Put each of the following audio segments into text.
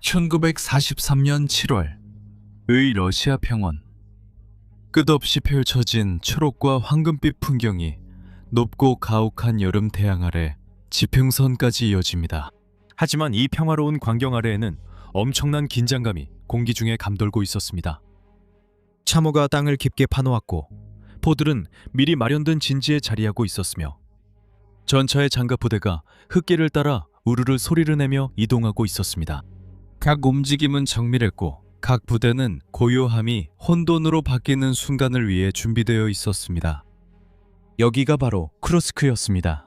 1943년 7월 의 러시아 평원. 끝없이 펼쳐진 초록과 황금빛 풍경이 높고 가혹한 여름 태양 아래 지평선까지 이어집니다. 하지만 이 평화로운 광경 아래에는 엄청난 긴장감이 공기 중에 감돌고 있었습니다. 참호가 땅을 깊게 파놓았고 포들은 미리 마련된 진지에 자리하고 있었으며 전차의 장갑 부대가 흙길을 따라 우르르 소리를 내며 이동하고 있었습니다. 각 움직임은 정밀했고 각 부대는 고요함이 혼돈으로 바뀌는 순간을 위해 준비되어 있었습니다. 여기가 바로 쿠르스크였습니다.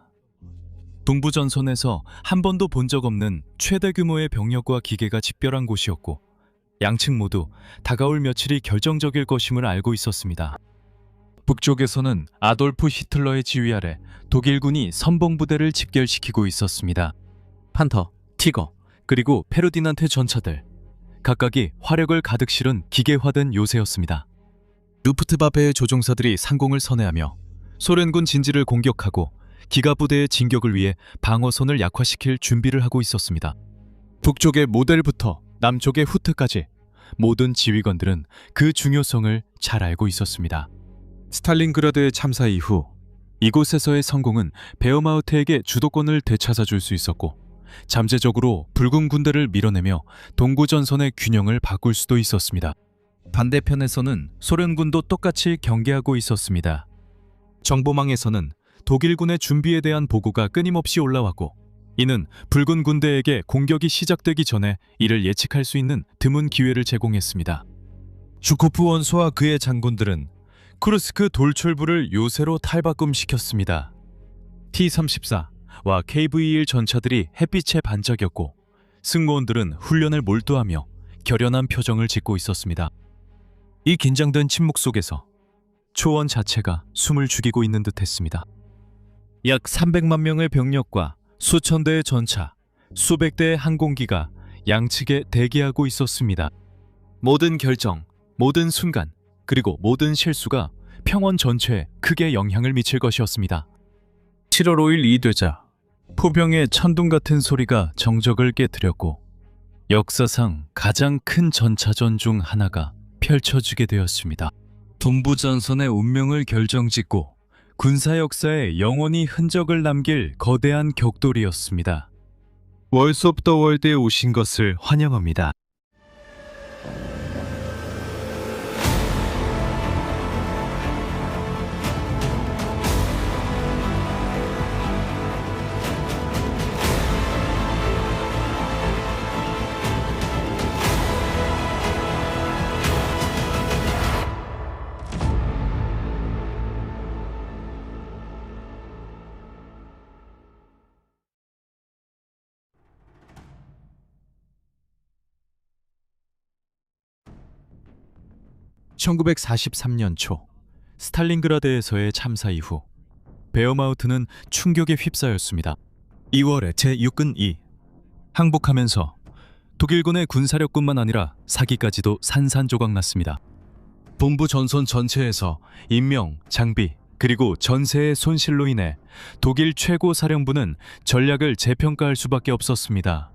동부전선에서 한 번도 본 적 없는 최대 규모의 병력과 기계가 집결한 곳이었고 양측 모두 다가올 며칠이 결정적일 것임을 알고 있었습니다. 북쪽에서는 아돌프 히틀러의 지휘 아래 독일군이 선봉부대를 집결시키고 있었습니다. 판터, 티거, 그리고 페르디난트 전차들, 각각이 화력을 가득 실은 기계화된 요새였습니다. 루프트바페의 조종사들이 상공을 선회하며 소련군 진지를 공격하고 기갑부대의 진격을 위해 방어선을 약화시킬 준비를 하고 있었습니다. 북쪽의 모델부터 남쪽의 후트까지 모든 지휘관들은 그 중요성을 잘 알고 있었습니다. 스탈린그라드의 참사 이후 이곳에서의 성공은 베어마우트에게 주도권을 되찾아 줄 수 있었고 잠재적으로 붉은 군대를 밀어내며 동부전선의 균형을 바꿀 수도 있었습니다. 반대편에서는 소련군도 똑같이 경계하고 있었습니다. 정보망에서는 독일군의 준비에 대한 보고가 끊임없이 올라왔고 이는 붉은 군대에게 공격이 시작되기 전에 이를 예측할 수 있는 드문 기회를 제공했습니다. 주코프 원소와 그의 장군들은 쿠르스크 돌출부를 요새로 탈바꿈시켰습니다. T-34와 KV-1 전차들이 햇빛에 반짝였고 승무원들은 훈련을 몰두하며 결연한 표정을 짓고 있었습니다. 이 긴장된 침묵 속에서 초원 자체가 숨을 죽이고 있는 듯했습니다. 약 300만 명의 병력과 수천 대의 전차, 수백 대의 항공기가 양측에 대기하고 있었습니다. 모든 결정, 모든 순간, 그리고 모든 실수가 평원 전체에 크게 영향을 미칠 것이었습니다. 7월 5일 이되자 포병의 천둥 같은 소리가 정적을 깨뜨렸고 역사상 가장 큰 전차전 중 하나가 펼쳐지게 되었습니다. 동부전선의 운명을 결정짓고 군사 역사에 영원히 흔적을 남길 거대한 격돌이었습니다. 월스 오브 더 월드에 오신 것을 환영합니다. (1943년) 초 스탈린그라드에서의 참사 이후 베어마우트는 충격에 휩싸였습니다. 2월에 제6근 2 항복하면서 독일군의 군사력뿐만 아니라 사기까지도 산산조각났습니다. 본부 전선 전체에서 인명, 장비, 그리고 전세의 손실로 인해 독일 최고 사령부는 전략을 재평가할 수밖에 없었습니다.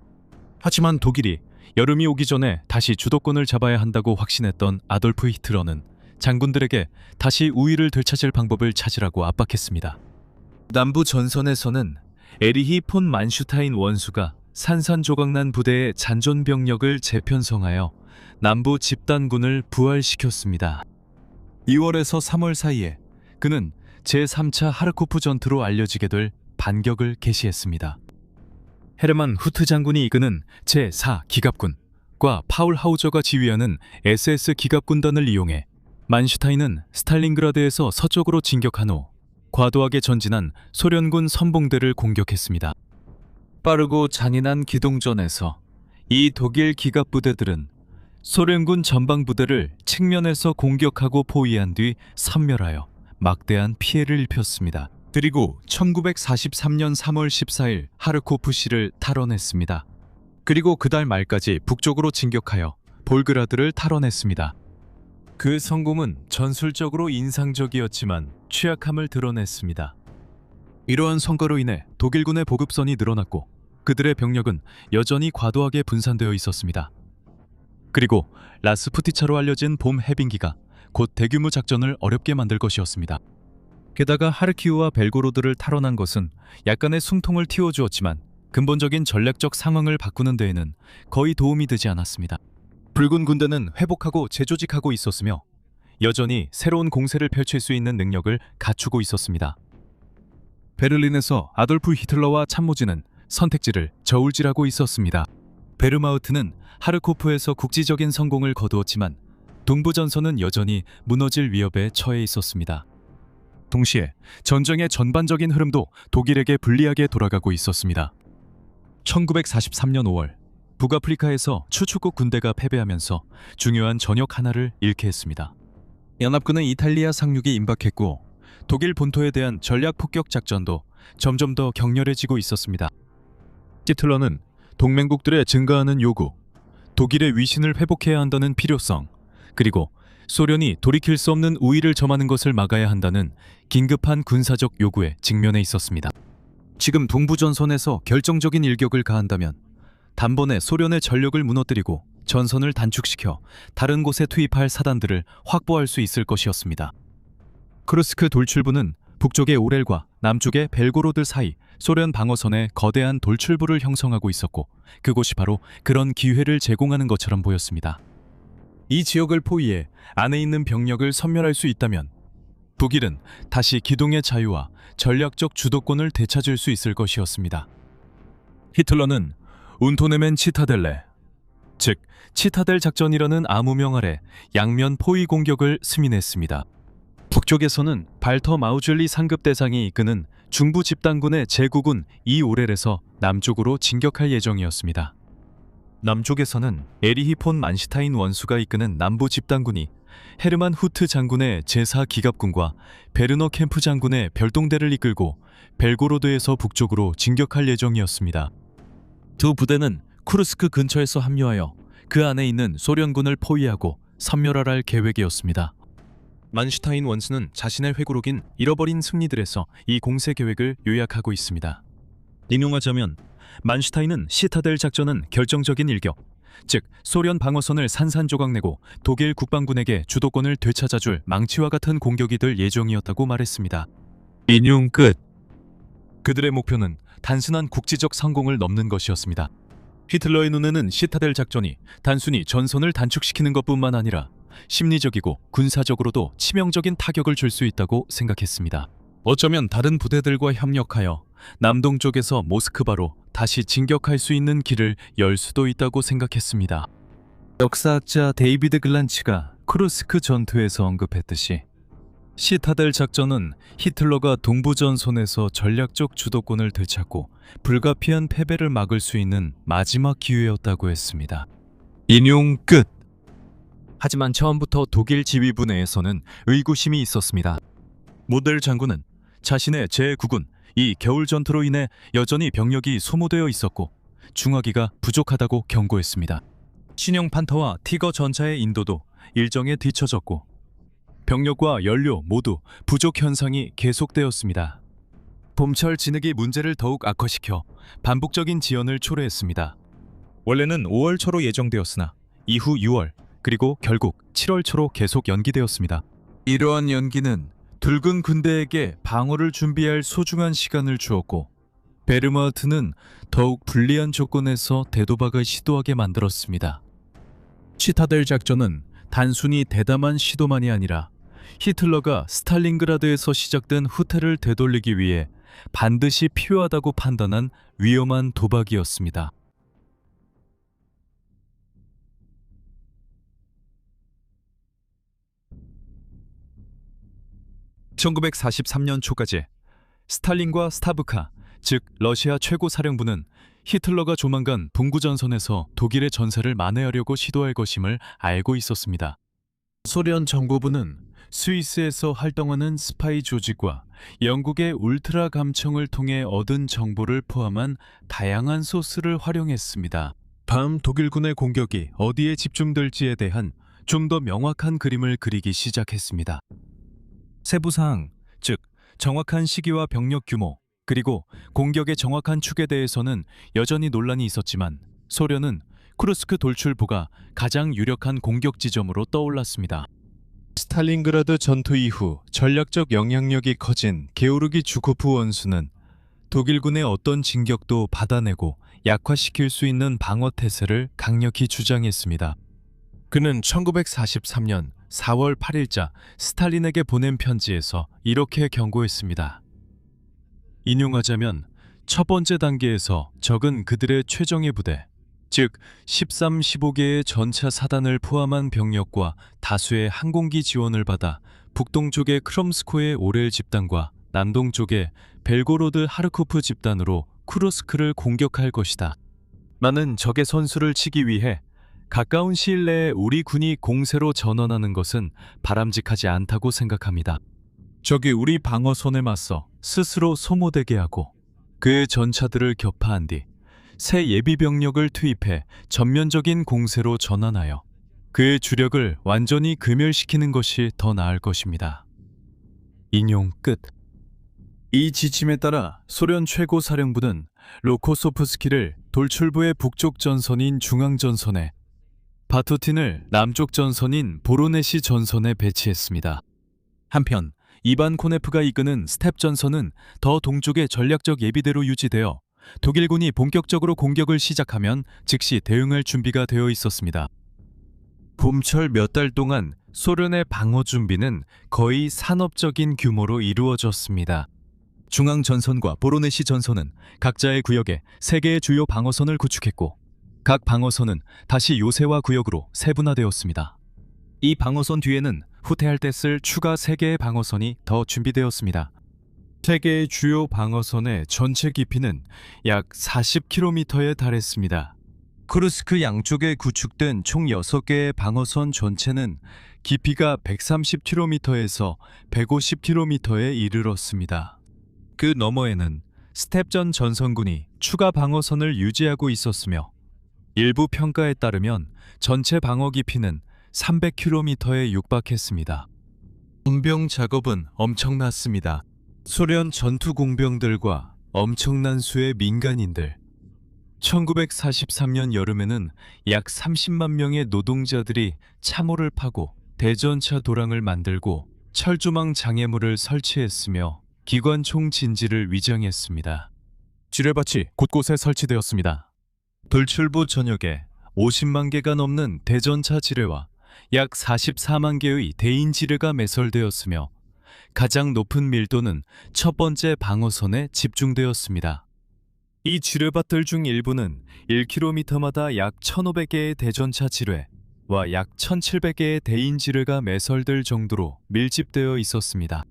하지만 독일이 여름이 오기 전에 다시 주도권을 잡아야 한다고 확신했던 아돌프 히틀러는 장군들에게 다시 우위를 되찾을 방법을 찾으라고 압박했습니다. 남부 전선에서는 에리히 폰 만슈타인 원수가 산산조각난 부대의 잔존병력을 재편성하여 남부 집단군을 부활시켰습니다. 2월에서 3월 사이에 그는 제3차 하르코프 전투로 알려지게 될 반격을 개시했습니다. 헤르만 후트 장군이 이끄는 제4 기갑군과 파울 하우저가 지휘하는 SS 기갑군단을 이용해 만슈타인은 스탈린그라드에서 서쪽으로 진격한 후 과도하게 전진한 소련군 선봉대를 공격했습니다. 빠르고 잔인한 기동전에서 이 독일 기갑부대들은 소련군 전방부대를 측면에서 공격하고 포위한 뒤 섬멸하여 막대한 피해를 입혔습니다. 그리고 1943년 3월 14일 하르코프시를 탈환했습니다. 그리고 그달 말까지 북쪽으로 진격하여 볼그라드를 탈환했습니다. 그 성공은 전술적으로 인상적이었지만 취약함을 드러냈습니다. 이러한 성과로 인해 독일군의 보급선이 늘어났고 그들의 병력은 여전히 과도하게 분산되어 있었습니다. 그리고 라스푸티차로 알려진 봄 해빙기가 곧 대규모 작전을 어렵게 만들 것이었습니다. 게다가 하르키우와 벨고로드를 탈환한 것은 약간의 숨통을 틔워주었지만 근본적인 전략적 상황을 바꾸는 데에는 거의 도움이 되지 않았습니다. 붉은 군대는 회복하고 재조직하고 있었으며 여전히 새로운 공세를 펼칠 수 있는 능력을 갖추고 있었습니다. 베를린에서 아돌프 히틀러와 참모진은 선택지를 저울질하고 있었습니다. 베르마우트는 하르코프에서 국지적인 성공을 거두었지만 동부전선은 여전히 무너질 위협에 처해 있었습니다. 동시에 전쟁의 전반적인 흐름도 독일에게 불리하게 돌아가고 있었습니다. 1943년 5월 북아프리카에서 추축국 군대가 패배하면서 중요한 전역 하나를 잃게 했습니다. 연합군은 이탈리아 상륙이 임박했고 독일 본토에 대한 전략 폭격 작전도 점점 더 격렬해지고 있었습니다. 히틀러는 동맹국들의 증가하는 요구, 독일의 위신을 회복해야 한다는 필요성, 그리고 소련이 돌이킬 수 없는 우위를 점하는 것을 막아야 한다는 긴급한 군사적 요구에 직면해 있었습니다. 지금 동부전선에서 결정적인 일격을 가한다면 단번에 소련의 전력을 무너뜨리고 전선을 단축시켜 다른 곳에 투입할 사단들을 확보할 수 있을 것이었습니다. 크루스크 돌출부는 북쪽의 오렐과 남쪽의 벨고로드 사이 소련 방어선에 거대한 돌출부를 형성하고 있었고 그곳이 바로 그런 기회를 제공하는 것처럼 보였습니다. 이 지역을 포위해 안에 있는 병력을 섬멸할 수 있다면 독일은 다시 기동의 자유와 전략적 주도권을 되찾을 수 있을 것이었습니다. 히틀러는 운토네멘 치타델레, 즉 치타델 작전이라는 암호명 아래 양면 포위 공격을 승인했습니다. 북쪽에서는 발터 마우즐리 상급 대상이 이끄는 중부 집단군의 제국군 이오렐에서 남쪽으로 진격할 예정이었습니다. 남쪽에서는 에리히 폰 만시타인 원수가 이끄는 남부 집단군이 헤르만 후트 장군의 제4기갑군과 베르너 캠프 장군의 별동대를 이끌고 벨고로드에서 북쪽으로 진격할 예정이었습니다. 두 부대는 쿠르스크 근처에서 합류하여 그 안에 있는 소련군을 포위하고 섬멸할 계획이었습니다. 만슈타인 원수는 자신의 회고록인 잃어버린 승리들에서 이 공세 계획을 요약하고 있습니다. 인용하자면 만슈타인은 시타델 작전은 결정적인 일격, 즉 소련 방어선을 산산조각내고 독일 국방군에게 주도권을 되찾아줄 망치와 같은 공격이 될 예정이었다고 말했습니다. 인용 끝. 그들의 목표는 단순한 국지적 성공을 넘는 것이었습니다. 히틀러의 눈에는 시타델 작전이 단순히 전선을 단축시키는 것뿐만 아니라 심리적이고 군사적으로도 치명적인 타격을 줄 수 있다고 생각했습니다. 어쩌면 다른 부대들과 협력하여 남동쪽에서 모스크바로 다시 진격할 수 있는 길을 열 수도 있다고 생각했습니다. 역사학자 데이비드 글란치가 크루스크 전투에서 언급했듯이 시타델 작전은 히틀러가 동부전선에서 전략적 주도권을 되찾고 불가피한 패배를 막을 수 있는 마지막 기회였다고 했습니다. 인용 끝. 하지만 처음부터 독일 지휘부 내에서는 의구심이 있었습니다. 모델 장군은 자신의 제9군 이 겨울 전투로 인해 여전히 병력이 소모되어 있었고 중화기가 부족하다고 경고했습니다. 신형 판터와 티거 전차의 인도도 일정에 뒤처졌고 병력과 연료 모두 부족 현상이 계속되었습니다. 봄철 진흙이 문제를 더욱 악화시켜 반복적인 지연을 초래했습니다. 원래는 5월 초로 예정되었으나 이후 6월 그리고 결국 7월 초로 계속 연기되었습니다. 이러한 연기는 붉은 군대에게 방어를 준비할 소중한 시간을 주었고 베르마우트는 더욱 불리한 조건에서 대도박을 시도하게 만들었습니다. 시타델 작전은 단순히 대담한 시도만이 아니라 히틀러가 스탈린그라드에서 시작된 후퇴를 되돌리기 위해 반드시 필요하다고 판단한 위험한 도박이었습니다. (1943년) 초까지 스탈린과 스타브카, 즉 러시아 최고 사령부는 히틀러가 조만간 동구전선에서 독일의 전세를 만회하려고 시도할 것임을 알고 있었습니다. 소련 정보부는 스위스에서 활동하는 스파이 조직과 영국의 울트라 감청을 통해 얻은 정보를 포함한 다양한 소스를 활용했습니다. 다음 독일군의 공격이 어디에 집중될지에 대한 좀 더 명확한 그림을 그리기 시작했습니다. 세부사항, 즉 정확한 시기와 병력 규모, 그리고 공격의 정확한 축에 대해서는 여전히 논란이 있었지만 소련은 쿠르스크 돌출부가 가장 유력한 공격 지점으로 떠올랐습니다. 스탈린그라드 전투 이후 전략적 영향력이 커진 게오르기 주코프 원수는 독일군의 어떤 진격도 받아내고 약화시킬 수 있는 방어 태세를 강력히 주장했습니다. 그는 1943년 4월 8일자 스탈린에게 보낸 편지에서 이렇게 경고했습니다. 인용하자면 첫 번째 단계에서 적은 그들의 최정예 부대, 즉 13, 15개의 전차 사단을 포함한 병력과 다수의 항공기 지원을 받아 북동쪽의 크롬스코의 오렐 집단과 남동쪽의 벨고로드 하르코프 집단으로 쿠르스크를 공격할 것이다. 나는 적의 선수를 치기 위해 가까운 시일 내에 우리 군이 공세로 전환하는 것은 바람직하지 않다고 생각합니다. 적이 우리 방어선에 맞서 스스로 소모되게 하고 그 전차들을 격파한 뒤 새 예비 병력을 투입해 전면적인 공세로 전환하여 그 주력을 완전히 금멸시키는 것이 더 나을 것입니다. 인용 끝. 이 지침에 따라 소련 최고 사령부는 로코소프스키를 돌출부의 북쪽 전선인 중앙전선에, 바투틴을 남쪽 전선인 보로네시 전선에 배치했습니다. 한편 이반 코네프가 이끄는 스텝 전선은 더 동쪽의 전략적 예비대로 유지되어 독일군이 본격적으로 공격을 시작하면 즉시 대응할 준비가 되어 있었습니다. 봄철 몇 달 동안 소련의 방어 준비는 거의 산업적인 규모로 이루어졌습니다. 중앙 전선과 보로네시 전선은 각자의 구역에 3개의 주요 방어선을 구축했고 각 방어선은 다시 요새화 구역으로 세분화되었습니다. 이 방어선 뒤에는 후퇴할 때 쓸 추가 3개의 방어선이 더 준비되었습니다. 3개의 주요 방어선의 전체 깊이는 약 40km에 달했습니다. 쿠르스크 양쪽에 구축된 총 6개의 방어선 전체는 깊이가 130km에서 150km에 이르렀습니다. 그 너머에는 스텝전 전선군이 추가 방어선을 유지하고 있었으며 일부 평가에 따르면 전체 방어 깊이는 300km에 육박했습니다. 운병 작업은 엄청났습니다. 소련 전투 공병들과 엄청난 수의 민간인들. 1943년 여름에는 약 30만 명의 노동자들이 참호를 파고 대전차 도랑을 만들고 철조망 장애물을 설치했으며 기관총 진지를 위장했습니다. 지뢰밭이 곳곳에 설치되었습니다. 돌출부 전역에 50만 개가 넘는 대전차 지뢰와 약 44만 개의 대인 지뢰가 매설되었으며 가장 높은 밀도는 첫 번째 방어선에 집중되었습니다. 이 지뢰밭들 중 일부는 1km마다 약 1,500개의 대전차 지뢰와 약 1,700개의 대인 지뢰가 매설될 정도로 밀집되어 있었습니다.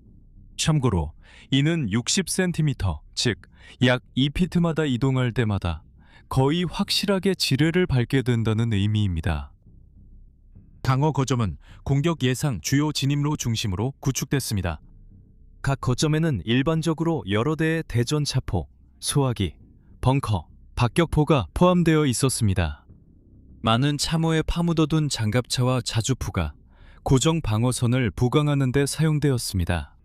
참고로 이는 60cm, 즉 약 2피트마다 이동할 때마다 거의 확실하게 지뢰를 밟게 된다는 의미입니다. 방어 거점은 공격 예상 주요 진입로 중심으로 구축됐습니다. 각 거점에는 일반적으로 여러 대의 대전차포, 소화기, 벙커, 박격포가 포함되어 있었습니다. 많은 참호에 파묻어둔 장갑차와 자주포가 고정 방어선을 보강하는 데 사용되었습니다.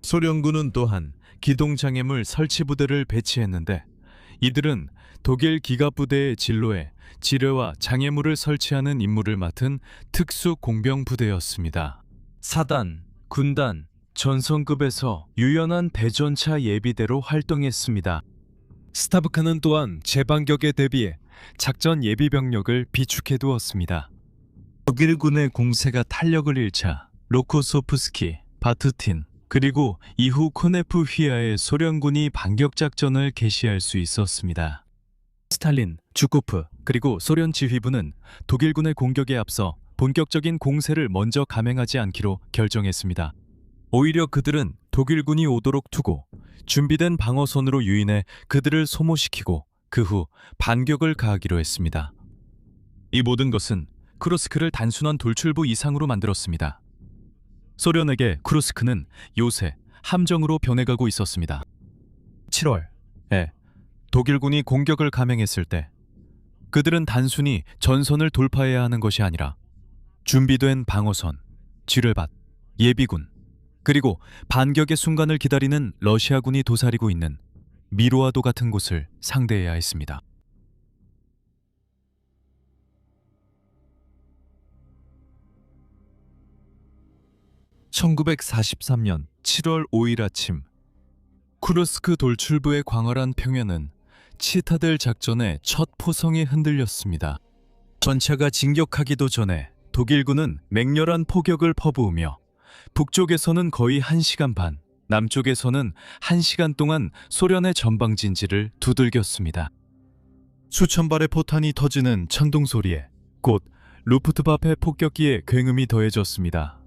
소련군은 또한 기동장애물 설치부대를 배치했는데 이들은 독일 기갑부대의 진로에 지뢰와 장애물을 설치하는 임무를 맡은 특수 공병부대였습니다. 사단, 군단, 전선급에서 유연한 대전차 예비대로 활동했습니다. 스타브카는 또한 재반격에 대비해 작전 예비 병력을 비축해 두었습니다. 독일군의 공세가 탄력을 잃자 로코소프스키, 바투틴, 그리고 이후 코네프 휘하의 소련군이 반격 작전을 개시할 수 있었습니다. 스탈린, 주코프, 그리고 소련 지휘부는 독일군의 공격에 앞서 본격적인 공세를 먼저 감행하지 않기로 결정했습니다. 오히려 그들은 독일군이 오도록 두고 준비된 방어선으로 유인해 그들을 소모시키고 그 후 반격을 가하기로 했습니다. 이 모든 것은 쿠르스크를 단순한 돌출부 이상으로 만들었습니다. 소련에게 쿠르스크는 요새 함정으로 변해가고 있었습니다. 7월에 독일군이 공격을 감행했을 때 그들은 단순히 전선을 돌파해야 하는 것이 아니라 준비된 방어선, 지뢰밭, 예비군, 그리고 반격의 순간을 기다리는 러시아군이 도사리고 있는 미로아도 같은 곳을 상대해야 했습니다. (1943년 7월 5일) 아침, 쿠르스크 돌출부의 광활한 평야는 치타델 작전의 첫 포성에 흔들렸습니다. 전차가 진격하기도 전에 독일군은 맹렬한 포격을 퍼부으며 북쪽에서는 거의 1시간 반, 남쪽에서는 1시간 동안 소련의 전방 진지를 두들겼습니다. 수천 발의 포탄이 터지는 천둥 소리에 곧 루프트바페 폭격기의 굉음이 더해졌습니다.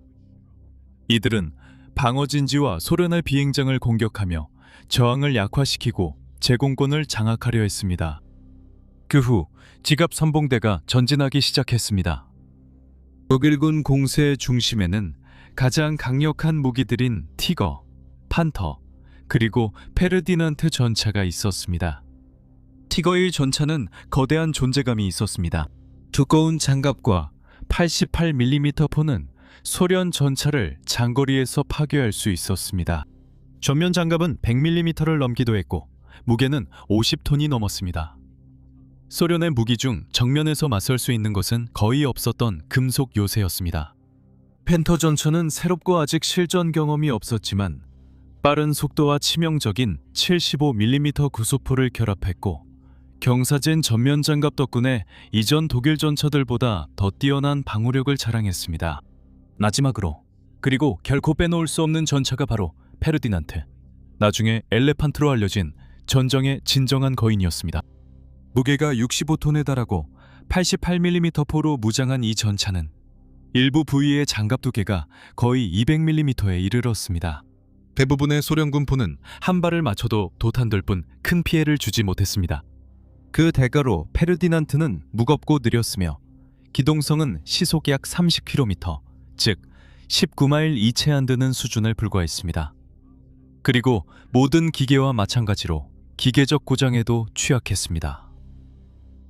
이들은 방어 진지와 소련의 비행장을 공격하며 저항을 약화시키고 제공권을 장악하려 했습니다. 그 후 지갑 선봉대가 전진하기 시작했습니다. 독일군 공세의 중심에는 가장 강력한 무기들인 티거, 판터, 그리고 페르디난트 전차가 있었습니다. 티거의 전차는 거대한 존재감이 있었습니다. 두꺼운 장갑과 88mm 포는 소련 전차를 장거리에서 파괴할 수 있었습니다. 전면 장갑은 100mm를 넘기도 했고 무게는 50톤이 넘었습니다. 소련의 무기 중 정면에서 맞설 수 있는 것은 거의 없었던 금속 요새였습니다. 펜터 전차는 새롭고 아직 실전 경험이 없었지만 빠른 속도와 치명적인 75mm 구속포를 결합했고 경사진 전면 장갑 덕분에 이전 독일 전차들보다 더 뛰어난 방어력을 자랑했습니다. 마지막으로, 그리고 결코 빼놓을 수 없는 전차가 바로 페르디난트, 나중에 엘레판트로 알려진 전정의 진정한 거인이었습니다. 무게가 65톤에 달하고 88mm 포로 무장한 이 전차는 일부 부위의 장갑 두께가 거의 200mm에 이르렀습니다. 대부분의 소련 군포는 한 발을 맞춰도 도탄될 뿐 큰 피해를 주지 못했습니다. 그 대가로 페르디난트는 무겁고 느렸으며 기동성은 시속 약 30km, 즉 19마일 이채 안 되는 수준을 불과했습니다. 그리고 모든 기계와 마찬가지로 기계적 고장에도 취약했습니다.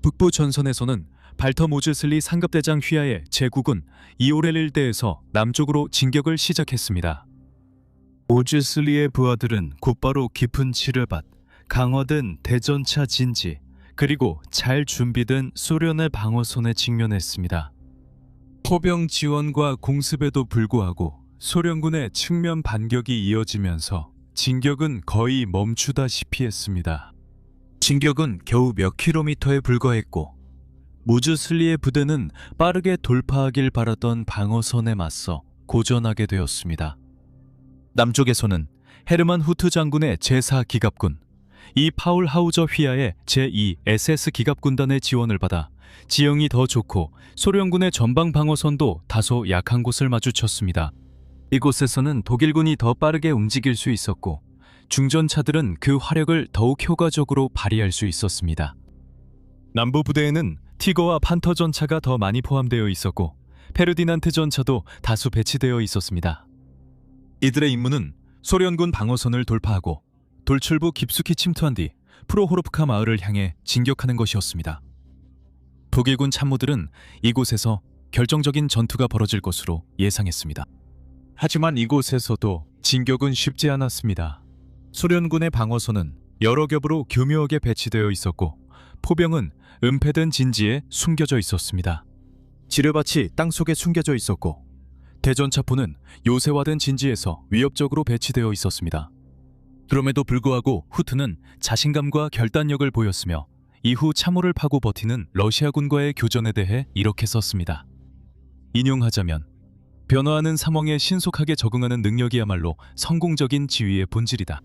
북부 전선에서는 발터모즈슬리 상급대장 휘하의 제국은 이오렐일대에서 남쪽으로 진격을 시작했습니다. 모즈슬리의 부하들은 곧바로 깊은 지뢰밭, 강화된 대전차 진지, 그리고 잘 준비된 소련의 방어선에 직면했습니다. 포병 지원과 공습에도 불구하고 소련군의 측면 반격이 이어지면서 진격은 거의 멈추다시피 했습니다. 진격은 겨우 몇 킬로미터에 불과했고 모즈슬리의 부대는 빠르게 돌파하길 바라던 방어선에 맞서 고전하게 되었습니다. 남쪽에서는 헤르만 후트 장군의 제4기갑군, 이 파울 하우저 휘하의 제2 SS 기갑군단의 지원을 받아 지형이 더 좋고 소련군의 전방 방어선도 다소 약한 곳을 마주쳤습니다. 이곳에서는 독일군이 더 빠르게 움직일 수 있었고 중전차들은 그 화력을 더욱 효과적으로 발휘할 수 있었습니다. 남부 부대에는 티거와 판터 전차가 더 많이 포함되어 있었고 페르디난트 전차도 다수 배치되어 있었습니다. 이들의 임무는 소련군 방어선을 돌파하고 돌출부 깊숙이 침투한 뒤 프로호르프카 마을을 향해 진격하는 것이었습니다. 독일군 참모들은 이곳에서 결정적인 전투가 벌어질 것으로 예상했습니다. 하지만 이곳에서도 진격은 쉽지 않았습니다. 소련군의 방어선은 여러 겹으로 교묘하게 배치되어 있었고 포병은 은폐된 진지에 숨겨져 있었습니다. 지뢰밭이 땅속에 숨겨져 있었고 대전차포는 요새화된 진지에서 위협적으로 배치되어 있었습니다. 그럼에도 불구하고 후트는 자신감과 결단력을 보였으며 이후 참호를 파고 버티는 러시아군과의 교전에 대해 이렇게 썼습니다. 인용하자면 변화하는 상황에 신속하게 적응하는 능력이야말로 성공적인 지휘의 본질이다.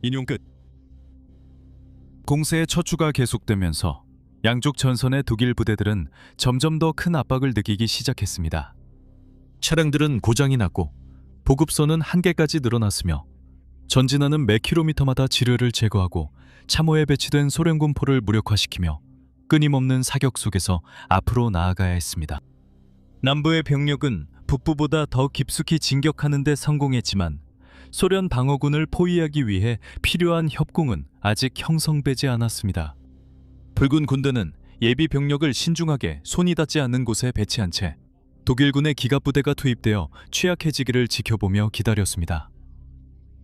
인용 끝. 공세의 처추가 계속되면서 양쪽 전선의 독일 부대들은 점점 더 큰 압박을 느끼기 시작했습니다. 차량들은 고장이 났고 보급선은 한계까지 늘어났으며 전진하는 매 킬로미터마다 지뢰를 제거하고 참호에 배치된 소련군 포를 무력화시키며 끊임없는 사격 속에서 앞으로 나아가야 했습니다. 남부의 병력은 북부보다 더 깊숙이 진격하는 데 성공했지만 소련 방어군을 포위하기 위해 필요한 협공은 아직 형성되지 않았습니다. 붉은 군대는 예비 병력을 신중하게 손이 닿지 않는 곳에 배치한 채 독일군의 기갑부대가 투입되어 취약해지기를 지켜보며 기다렸습니다.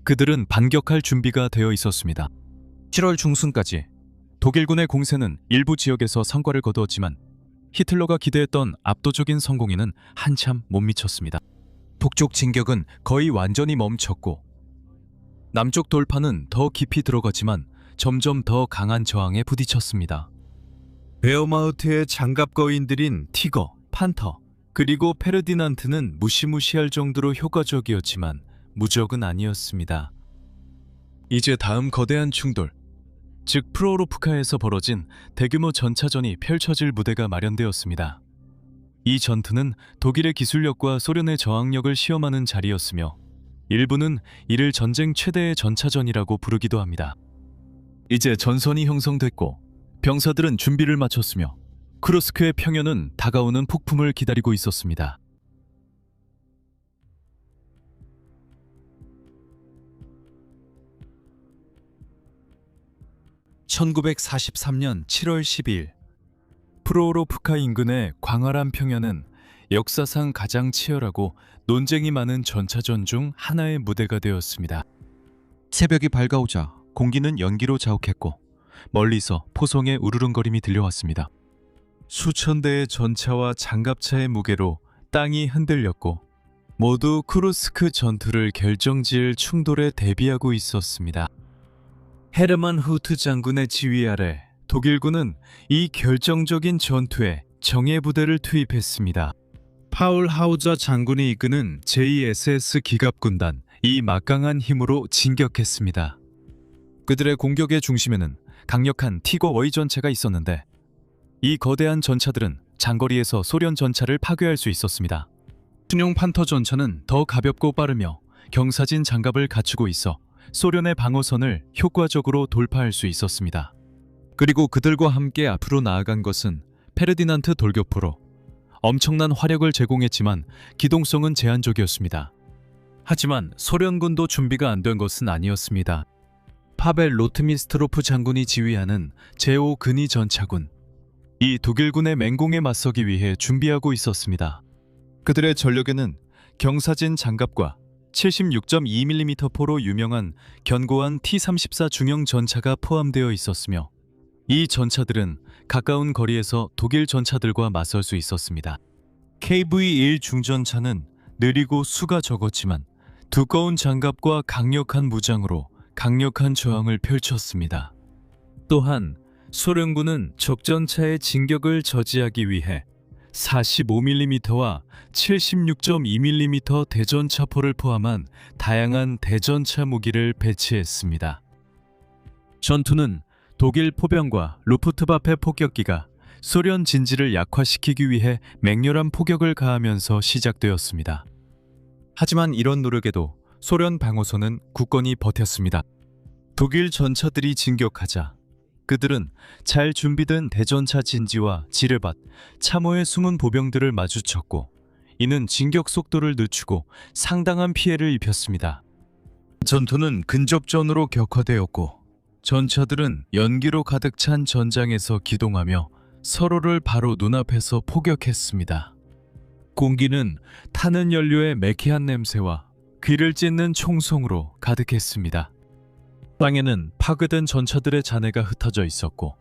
그들은 반격할 준비가 되어 있었습니다. 7월 중순까지 독일군의 공세는 일부 지역에서 성과를 거두었지만 히틀러가 기대했던 압도적인 성공에는 한참 못 미쳤습니다. 북쪽 진격은 거의 완전히 멈췄고 남쪽 돌파는 더 깊이 들어갔지만 점점 더 강한 저항에 부딪혔습니다. 베어마우트의 장갑 거인들인 티거, 판터, 그리고 페르디난트는 무시무시할 정도로 효과적이었지만 무적은 아니었습니다. 이제 다음 거대한 충돌, 즉 프로로프카에서 벌어진 대규모 전차전이 펼쳐질 무대가 마련되었습니다. 이 전투는 독일의 기술력과 소련의 저항력을 시험하는 자리였으며 일부는 이를 전쟁 최대의 전차전이라고 부르기도 합니다. 이제 전선이 형성됐고 병사들은 준비를 마쳤으며 쿠르스크의 평연은 다가오는 폭풍을 기다리고 있었습니다. (1943년 7월 12일) 프로로프카 인근의 광활한 평야는 역사상 가장 치열하고 논쟁이 많은 전차전 중 하나의 무대가 되었습니다. 새벽이 밝아오자 공기는 연기로 자욱했고 멀리서 포성의 우르릉거림이 들려왔습니다. 수천 대의 전차와 장갑차의 무게로 땅이 흔들렸고 모두 쿠르스크 전투를 결정지을 충돌에 대비하고 있었습니다. 헤르만 후트 장군의 지휘 아래 독일군은 이 결정적인 전투에 정예 부대를 투입했습니다. 파울 하우저 장군이 이끄는 제2SS 기갑군단 이 막강한 힘으로 진격했습니다. 그들의 공격의 중심에는 강력한 티거 워이 전차가 있었는데 이 거대한 전차들은 장거리에서 소련 전차를 파괴할 수 있었습니다. 순용 판터 전차는 더 가볍고 빠르며 경사진 장갑을 갖추고 있어 소련의 방어선을 효과적으로 돌파할 수 있었습니다. 그리고 그들과 함께 앞으로 나아간 것은 페르디난트 돌격포로 엄청난 화력을 제공했지만 기동성은 제한적이었습니다. 하지만 소련군도 준비가 안 된 것은 아니었습니다. 파벨 로트미스트로프 장군이 지휘하는 제5 근위 전차군, 이 독일군의 맹공에 맞서기 위해 준비하고 있었습니다. 그들의 전력에는 경사진 장갑과 76.2mm 포로 유명한 견고한 T-34 중형 전차가 포함되어 있었으며 이 전차들은 가까운 거리에서 독일 전차들과 맞설 수 있었습니다. KV-1 중전차는 느리고 수가 적었지만 두꺼운 장갑과 강력한 무장으로 강력한 저항을 펼쳤습니다. 또한 소련군은 적전차의 진격을 저지하기 위해 45mm와 76.2mm 대전차포를 포함한 다양한 대전차 무기를 배치했습니다. 전투는 독일 포병과 루프트바페 폭격기가 소련 진지를 약화시키기 위해 맹렬한 포격을 가하면서 시작되었습니다. 하지만 이런 노력에도 소련 방어선은 굳건히 버텼습니다. 독일 전차들이 진격하자 그들은 잘 준비된 대전차 진지와 지르밭, 참호의 숨은 보병들을 마주쳤고 이는 진격 속도를 늦추고 상당한 피해를 입혔습니다. 전투는 근접전으로 격화되었고 전차들은 연기로 가득 찬 전장에서 기동하며 서로를 바로 눈앞에서 포격했습니다. 공기는 타는 연료의 매캐한 냄새와 귀를 찢는 총성으로 가득했습니다. 땅에는 파괴된 전차들의 잔해가 흩어져 있었고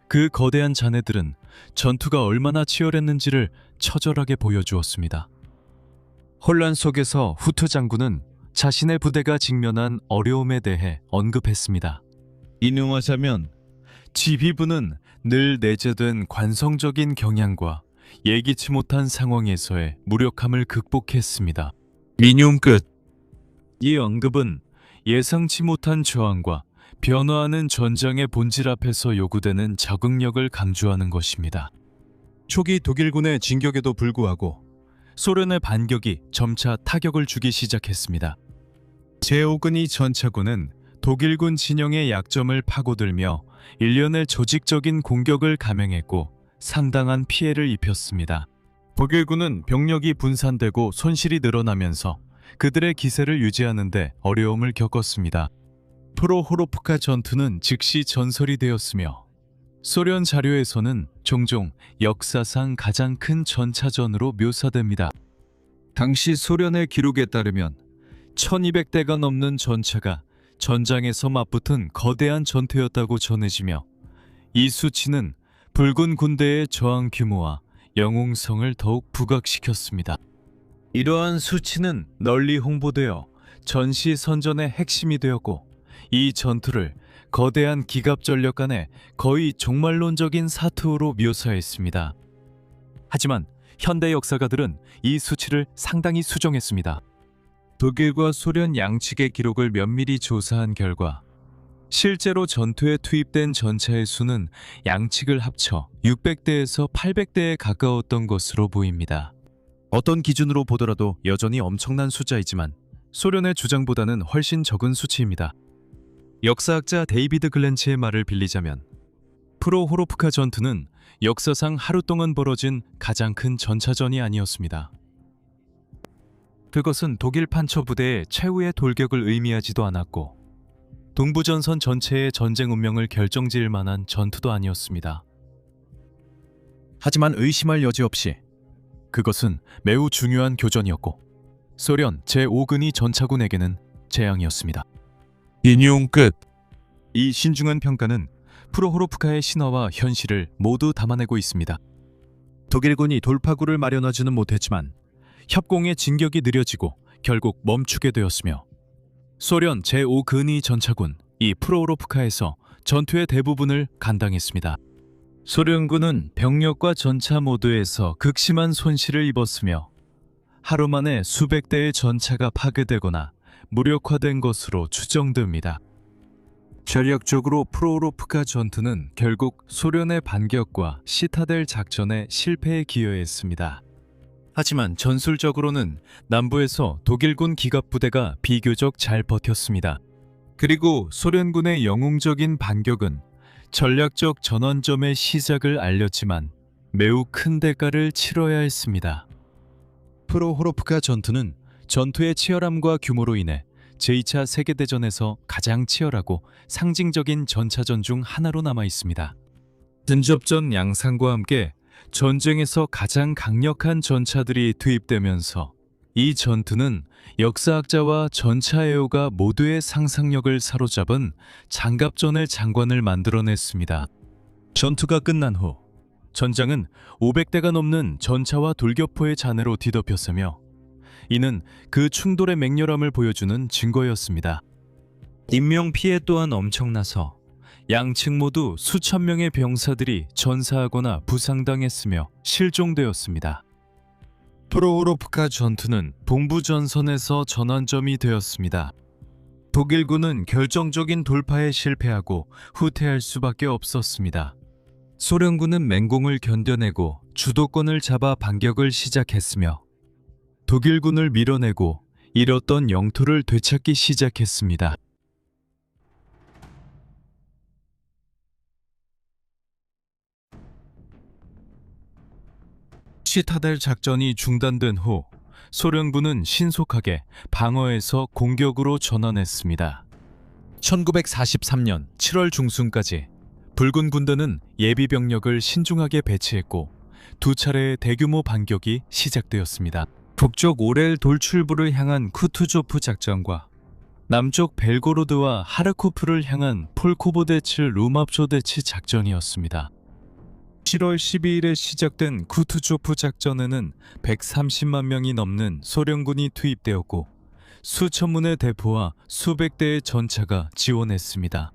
그 거대한 잔해들은 전투가 얼마나 치열했는지를 처절하게 보여주었습니다. 혼란 속에서 후트 장군은 자신의 부대가 직면한 어려움에 대해 언급했습니다. 인용하자면 지휘부는 늘 내재된 관성적인 경향과 예기치 못한 상황에서의 무력함을 극복했습니다. 인용 끝. 이 언급은 예상치 못한 저항과 변화하는 전장의 본질 앞에서 요구되는 적응력을 강조하는 것입니다. 초기 독일군의 진격에도 불구하고 소련의 반격이 점차 타격을 주기 시작했습니다. 제5근위 전차군은 독일군 진영의 약점을 파고들며 일련의 조직적인 공격을 감행했고 상당한 피해를 입혔습니다. 독일군은 병력이 분산되고 손실이 늘어나면서 그들의 기세를 유지하는 데 어려움을 겪었습니다. 프로호로프카 전투는 즉시 전설이 되었으며 소련 자료에서는 종종 역사상 가장 큰 전차전으로 묘사됩니다. 당시 소련의 기록에 따르면 1200대가 넘는 전차가 전장에서 맞붙은 거대한 전투였다고 전해지며 이 수치는 붉은 군대의 저항 규모와 영웅성을 더욱 부각시켰습니다. 이러한 수치는 널리 홍보되어 전시 선전의 핵심이 되었고 이 전투를 거대한 기갑 전력 간의 거의 종말론적인 사투로 묘사했습니다. 하지만 현대 역사가들은 이 수치를 상당히 수정했습니다. 독일과 소련 양측의 기록을 면밀히 조사한 결과 실제로 전투에 투입된 전차의 수는 양측을 합쳐 600대에서 800대에 가까웠던 것으로 보입니다. 어떤 기준으로 보더라도 여전히 엄청난 숫자이지만 소련의 주장보다는 훨씬 적은 수치입니다. 역사학자 데이비드 글렌치의 말을 빌리자면 프로호로프카 전투는 역사상 하루 동안 벌어진 가장 큰 전차전이 아니었습니다. 그것은 독일 판처 부대의 최후의 돌격을 의미하지도 않았고 동부전선 전체의 전쟁 운명을 결정지을 만한 전투도 아니었습니다. 하지만 의심할 여지 없이 그것은 매우 중요한 교전이었고 소련 제5근위 전차군에게는 재앙이었습니다. 인용 끝. 이 신중한 평가는 프로호로프카의 신화와 현실을 모두 담아내고 있습니다. 독일군이 돌파구를 마련하지는 못했지만 협공의 진격이 느려지고 결국 멈추게 되었으며 소련 제5근위 전차군 이 프로호로프카에서 전투의 대부분을 감당했습니다. 소련군은 병력과 전차 모두에서 극심한 손실을 입었으며 하루 만에 수백 대의 전차가 파괴되거나 무력화된 것으로 추정됩니다. 전략적으로 프로호로프카 전투는 결국 소련의 반격과 시타델 작전의 실패에 기여했습니다. 하지만 전술적으로는 남부에서 독일군 기갑부대가 비교적 잘 버텼습니다. 그리고 소련군의 영웅적인 반격은 전략적 전환점의 시작을 알렸지만 매우 큰 대가를 치러야 했습니다. 프로호로프카 전투는 전투의 치열함과 규모로 인해 제2차 세계대전에서 가장 치열하고 상징적인 전차전 중 하나로 남아 있습니다. 근접전 양상과 함께 전쟁에서 가장 강력한 전차들이 투입되면서 이 전투는 역사학자와 전차 애호가 모두의 상상력을 사로잡은 장갑전의 장관을 만들어냈습니다. 전투가 끝난 후 전장은 500대가 넘는 전차와 돌격포의 잔해로 뒤덮였으며 이는 그 충돌의 맹렬함을 보여주는 증거였습니다. 인명피해 또한 엄청나서 양측 모두 수천 명의 병사들이 전사하거나 부상당했으며 실종되었습니다. 프로호로프카 전투는 동부전선에서 전환점이 되었습니다. 독일군은 결정적인 돌파에 실패하고 후퇴할 수밖에 없었습니다. 소련군은 맹공을 견뎌내고 주도권을 잡아 반격을 시작했으며 독일군을 밀어내고 잃었던 영토를 되찾기 시작했습니다. 시타델 작전이 중단된 후 소련군은 신속하게 방어에서 공격으로 전환했습니다. 1943년 7월 중순까지 붉은 군대는 예비 병력을 신중하게 배치했고 두 차례의 대규모 반격이 시작되었습니다. 북쪽 오렐 돌출부를 향한 쿠투조프 작전과 남쪽 벨고로드와 하르코프를 향한 폴코보데츠 루맙초데츠 작전이었습니다. 7월 12일에 시작된 쿠투조프 작전에는 130만 명이 넘는 소련군이 투입되었고 수천 문의 대포와 수백 대의 전차가 지원했습니다.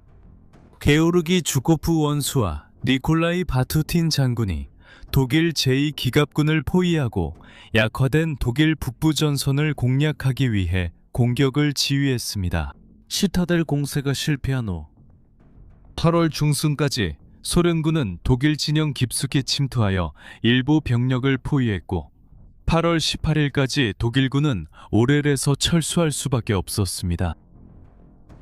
게오르기 주코프 원수와 니콜라이 바투틴 장군이 독일 제2기갑군을 포위하고 약화된 독일 북부 전선을 공략하기 위해 공격을 지휘했습니다. 시타델 공세가 실패한 후 8월 중순까지 소련군은 독일 진영 깊숙이 침투하여 일부 병력을 포위했고 8월 18일까지 독일군은 오렐에서 철수할 수밖에 없었습니다.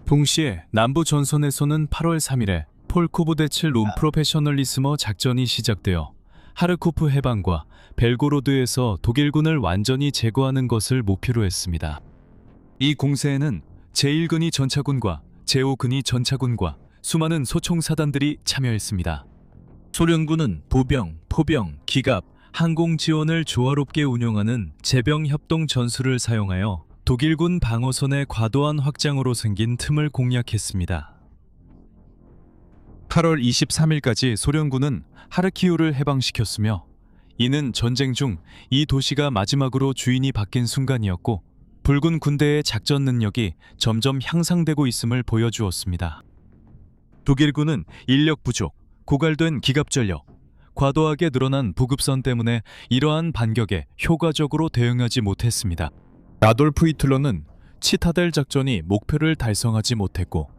동시에 남부 전선에서는 8월 3일에 폴코보데츠 룸프로페셔널리스머 작전이 시작되어 하르코프 해방과 벨고로드에서 독일군을 완전히 제거하는 것을 목표로 했습니다. 이 공세에는 제1근위 전차군과 제5근위 전차군과 수많은 소총사단들이 참여했습니다. 소련군은 보병, 포병, 기갑, 항공 지원을 조화롭게 운용하는 제병 협동 전술을 사용하여 독일군 방어선의 과도한 확장으로 생긴 틈을 공략했습니다. 8월 23일까지 소련군은 하르키우를 해방시켰으며 이는 전쟁 중 이 도시가 마지막으로 주인이 바뀐 순간이었고 불군 군대의 작전 능력이 점점 향상되고 있음을 보여주었습니다. 독일군은 인력 부족, 고갈된 기갑전력, 과도하게 늘어난 보급선 때문에 이러한 반격에 효과적으로 대응하지 못했습니다. 아돌프 히틀러는 치타델 작전이 목표를 달성하지 못했고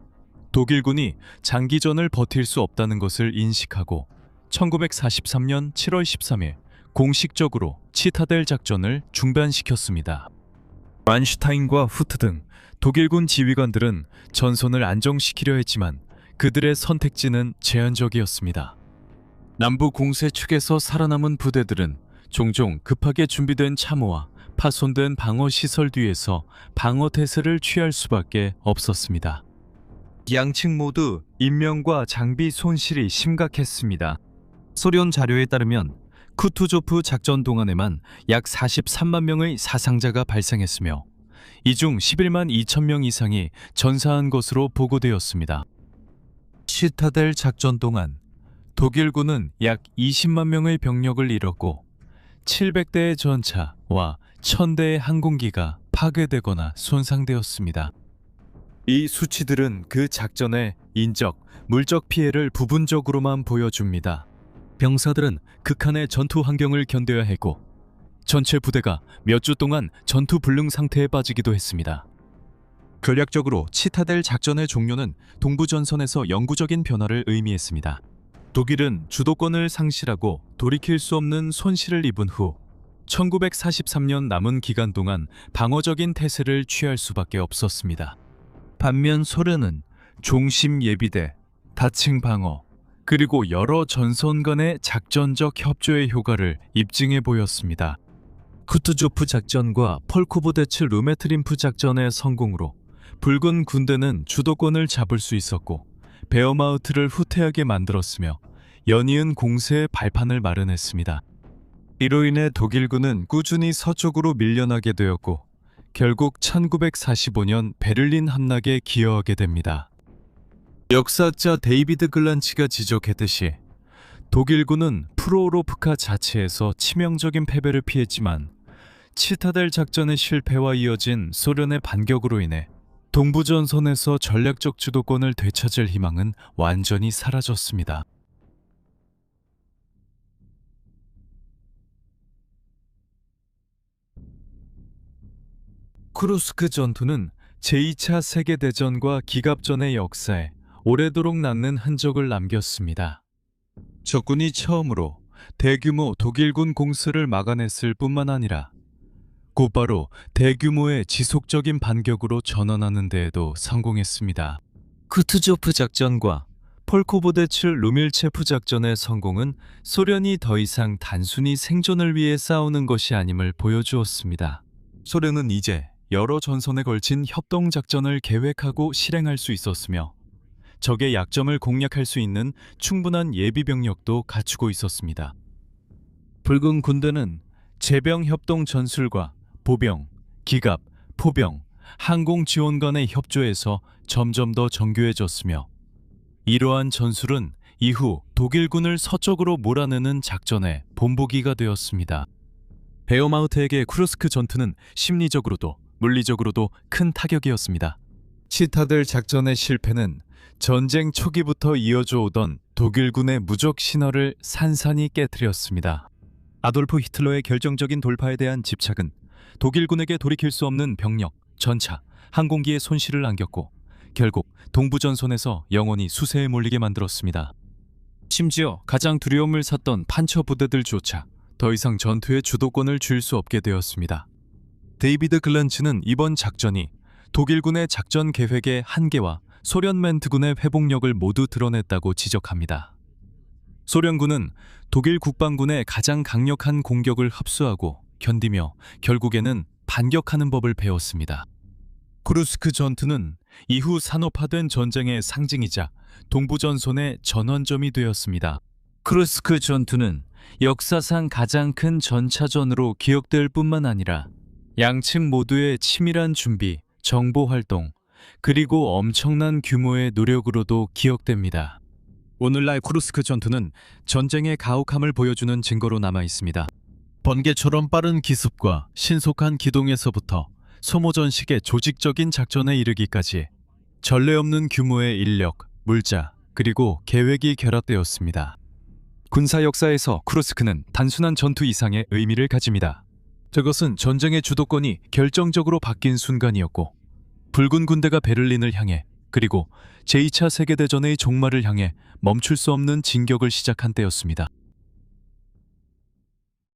독일군이 장기전을 버틸 수 없다는 것을 인식하고 1943년 7월 13일 공식적으로 치타델 작전을 중단시켰습니다. 만슈타인과 후트 등 독일군 지휘관들은 전선을 안정시키려 했지만 그들의 선택지는 제한적이었습니다. 남부 공세 측에서 살아남은 부대들은 종종 급하게 준비된 참호와 파손된 방어 시설 뒤에서 방어 태세를 취할 수밖에 없었습니다. 양측 모두 인명과 장비 손실이 심각했습니다. 소련 자료에 따르면 쿠투조프 작전 동안에만 약 43만 명의 사상자가 발생했으며 이 중 11만 2천 명 이상이 전사한 것으로 보고되었습니다. 시타델 작전 동안 독일군은 약 20만 명의 병력을 잃었고 700대의 전차와 1000대의 항공기가 파괴되거나 손상되었습니다. 이 수치들은 그 작전의 인적, 물적 피해를 부분적으로만 보여줍니다. 병사들은 극한의 전투 환경을 견뎌야 했고 전체 부대가 몇 주 동안 전투 불능 상태에 빠지기도 했습니다. 전략적으로 치타델 작전의 종료는 동부전선에서 영구적인 변화를 의미했습니다. 독일은 주도권을 상실하고 돌이킬 수 없는 손실을 입은 후 1943년 남은 기간 동안 방어적인 태세를 취할 수밖에 없었습니다. 반면 소련은 종심 예비대, 다층 방어, 그리고 여러 전선 간의 작전적 협조의 효과를 입증해 보였습니다. 쿠투조프 작전과 폴코보데츠 루메트림프 작전의 성공으로 붉은 군대는 주도권을 잡을 수 있었고 베어마우트를 후퇴하게 만들었으며 연이은 공세의 발판을 마련했습니다. 이로 인해 독일군은 꾸준히 서쪽으로 밀려나게 되었고 결국 1945년 베를린 함락에 기여하게 됩니다. 역사자 데이비드 글란치가 지적했듯이 독일군은 프로로프카 자체에서 치명적인 패배를 피했지만 치타델 작전의 실패와 이어진 소련의 반격으로 인해 동부전선에서 전략적 주도권을 되찾을 희망은 완전히 사라졌습니다. 쿠르스크 전투는 제2차 세계대전과 기갑전의 역사에 오래도록 남는 흔적을 남겼습니다. 적군이 처음으로 대규모 독일군 공습을 막아냈을 뿐만 아니라 곧바로 대규모의 지속적인 반격으로 전환하는 데에도 성공했습니다. 쿠투조프 작전과 폴코보데츠 루밀체프 작전의 성공은 소련이 더 이상 단순히 생존을 위해 싸우는 것이 아님을 보여주었습니다. 소련은 이제 여러 전선에 걸친 협동작전을 계획하고 실행할 수 있었으며 적의 약점을 공략할 수 있는 충분한 예비병력도 갖추고 있었습니다. 붉은 군대는 제병협동 전술과 보병, 기갑, 포병, 항공 지원 간의 협조에서 점점 더 정교해졌으며 이러한 전술은 이후 독일군을 서쪽으로 몰아내는 작전의 본보기가 되었습니다. 베어마우트에게 쿠르스크 전투는 심리적으로도 물리적으로도 큰 타격이었습니다. 치타델 작전의 실패는 전쟁 초기부터 이어져 오던 독일군의 무적 신화를 산산이 깨뜨렸습니다. 아돌프 히틀러의 결정적인 돌파에 대한 집착은 독일군에게 돌이킬 수 없는 병력, 전차, 항공기의 손실을 안겼고 결국 동부전선에서 영원히 수세에 몰리게 만들었습니다. 심지어 가장 두려움을 샀던 판처 부대들조차 더 이상 전투의 주도권을 줄 수 없게 되었습니다. 데이비드 글란츠는 이번 작전이 독일군의 작전 계획의 한계와 소련멘트군의 회복력을 모두 드러냈다고 지적합니다. 소련군은 독일 국방군의 가장 강력한 공격을 흡수하고 견디며 결국에는 반격하는 법을 배웠습니다. 쿠르스크 전투는 이후 산업화된 전쟁의 상징이자 동부전선의 전환점이 되었습니다. 쿠르스크 전투는 역사상 가장 큰 전차전으로 기억될 뿐만 아니라 양측 모두의 치밀한 준비, 정보 활동, 그리고 엄청난 규모의 노력으로도 기억됩니다. 오늘날 쿠르스크 전투는 전쟁의 가혹함을 보여주는 증거로 남아 있습니다. 번개처럼 빠른 기습과 신속한 기동에서부터 소모전식의 조직적인 작전에 이르기까지 전례 없는 규모의 인력, 물자, 그리고 계획이 결합되었습니다. 군사 역사에서 쿠르스크는 단순한 전투 이상의 의미를 가집니다. 저것은 전쟁의 주도권이 결정적으로 바뀐 순간이었고, 붉은 군대가 베를린을 향해, 그리고 제2차 세계대전의 종말을 향해 멈출 수 없는 진격을 시작한 때였습니다.